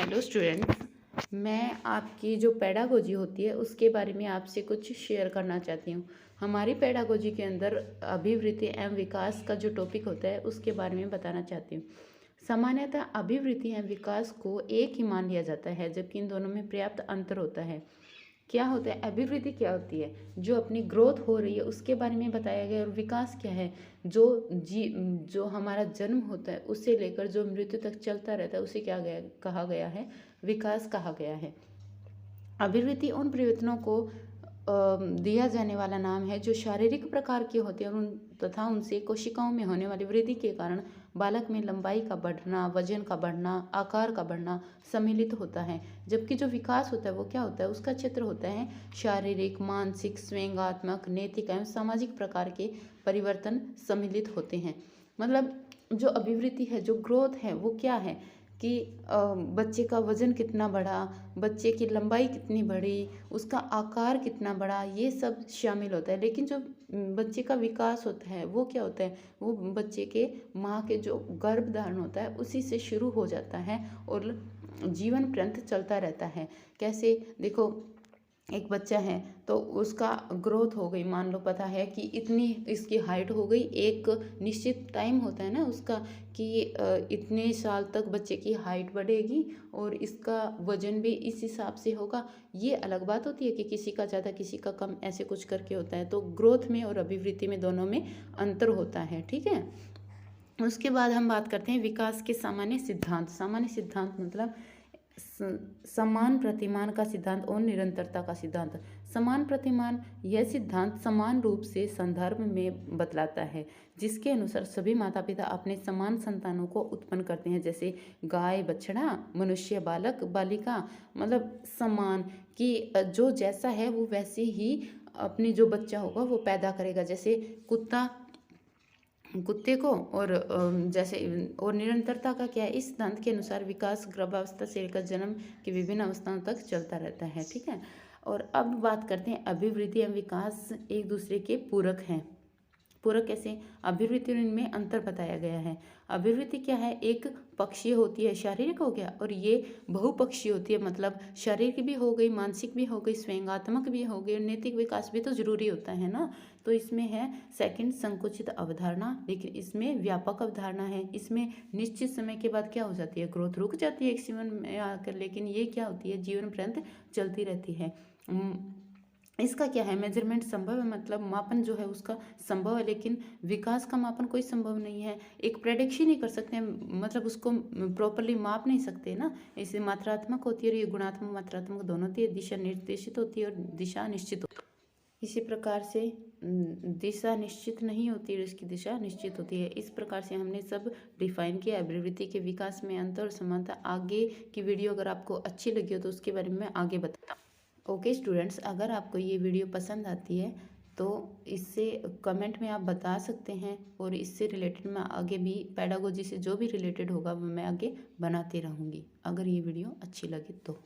Hello students, मैं आपकी जो पेडागोजी होती है उसके बारे में आपसे कुछ शेयर करना चाहती हूँ। हमारी पेडागोजी के अंदर अभिवृत्ति एवं विकास का जो टॉपिक होता है उसके बारे में बताना चाहती हूँ। सामान्यतः अभिवृत्ति एवं विकास को एक ही मान लिया जाता है, जबकि इन दोनों में पर्याप्त अंतर होता है। क्या होता है अभिवृद्धि, क्या होती है जो अपनी ग्रोथ हो रही है उसके बारे में बताया गया, और विकास क्या है जो हमारा जन्म होता है उससे लेकर जो मृत्यु तक चलता रहता है उसे कहा गया है, विकास कहा गया है। अभिवृत्ति उन परिवर्तनों को दिया जाने वाला नाम है जो शारीरिक प्रकार के होते हैं तथा उनसे कोशिकाओं में होने वाली वृद्धि के कारण बालक में लंबाई का बढ़ना, वजन का बढ़ना, आकार का बढ़ना सम्मिलित होता है। जबकि जो विकास होता है वो क्या होता है, उसका क्षेत्र होता है शारीरिक, मानसिक, स्वयंगात्मक, नैतिक एवं सामाजिक प्रकार के परिवर्तन सम्मिलित होते हैं। मतलब जो अभिवृद्धि है, जो ग्रोथ है, वो क्या है कि बच्चे का वज़न कितना बढ़ा, बच्चे की लंबाई कितनी बढ़ी, उसका आकार कितना बढ़ा, ये सब शामिल होता है। लेकिन जो बच्चे का विकास होता है वो क्या होता है, वो बच्चे के माँ के जो गर्भ धारण होता है उसी से शुरू हो जाता है और जीवन पर्यंत चलता रहता है। कैसे, देखो एक बच्चा है तो उसका ग्रोथ हो गई, मान लो पता है कि इतनी इसकी हाइट हो गई, एक निश्चित टाइम होता है ना उसका कि इतने साल तक बच्चे की हाइट बढ़ेगी और इसका वजन भी इस हिसाब से होगा। ये अलग बात होती है कि किसी का ज़्यादा किसी का कम, ऐसे कुछ करके होता है। तो ग्रोथ में और अभिवृद्धि में दोनों में अंतर होता है, ठीक है। उसके बाद हम बात करते हैं विकास के सामान्य सिद्धांत। सामान्य सिद्धांत मतलब समान प्रतिमान का सिद्धांत और निरंतरता का सिद्धांत। समान प्रतिमान यह सिद्धांत समान रूप से संदर्भ में बतलाता है, जिसके अनुसार सभी माता पिता अपने समान संतानों को उत्पन्न करते हैं, जैसे गाय बछड़ा, मनुष्य बालक बालिका। मतलब समान कि जो जैसा है वो वैसे ही अपने जो बच्चा होगा वो पैदा करेगा। जैसे कुत्ते को और जैसे, और निरंतरता का क्या है, इस सिद्धांत के अनुसार विकास गर्भावस्था से लेकर जन्म की विभिन्न अवस्थाओं तक चलता रहता है, ठीक है। और अब बात करते हैं अभिवृद्धि एवं विकास एक दूसरे के पूरक हैं। पूरक कैसे, अभिवृद्धि और इनमें अंतर बताया गया है। अभिवृद्धि क्या है, एक पक्षीय होती है, शारीरिक हो गया, और ये बहुपक्षीय होती है, मतलब शारीरिक भी हो गई, मानसिक भी हो गई, स्वयंगात्मक भी हो गई, और नैतिक विकास भी तो जरूरी होता है ना। तो इसमें है सेकंड संकुचित अवधारणा, लेकिन इसमें व्यापक अवधारणा है। इसमें निश्चित समय के बाद क्या हो जाती है, ग्रोथ रुक जाती है एक जीवन में आकर, लेकिन ये क्या होती है, जीवन पर्यंत चलती रहती है। इसका क्या है, मेजरमेंट संभव है, मतलब मापन जो है उसका संभव है, लेकिन विकास का मापन कोई संभव नहीं है। एक प्रेडिक्शन ही कर सकते हैं, मतलब उसको प्रॉपरली माप नहीं सकते ना। इसे मात्रात्मक होती है और ये गुणात्मक मात्रात्मक दोनों होती है। दिशा निर्देशित होती है और दिशा निश्चित होती है। इसी प्रकार से दिशा निश्चित नहीं होती और इसकी दिशा निश्चित होती है। इस प्रकार से हमने सब डिफाइन किया अभिवृद्धि के विकास में अंतर और समानता। आगे की वीडियो अगर आपको अच्छी लगी हो तो उसके बारे में मैं आगे बताता हूँ। ओके स्टूडेंट्स, अगर आपको ये वीडियो पसंद आती है तो इससे कमेंट में आप बता सकते हैं, और इससे रिलेटेड मैं आगे भी पेडागोजी से जो भी रिलेटेड होगा वो मैं आगे बनाती रहूँगी, अगर ये वीडियो अच्छी लगे तो।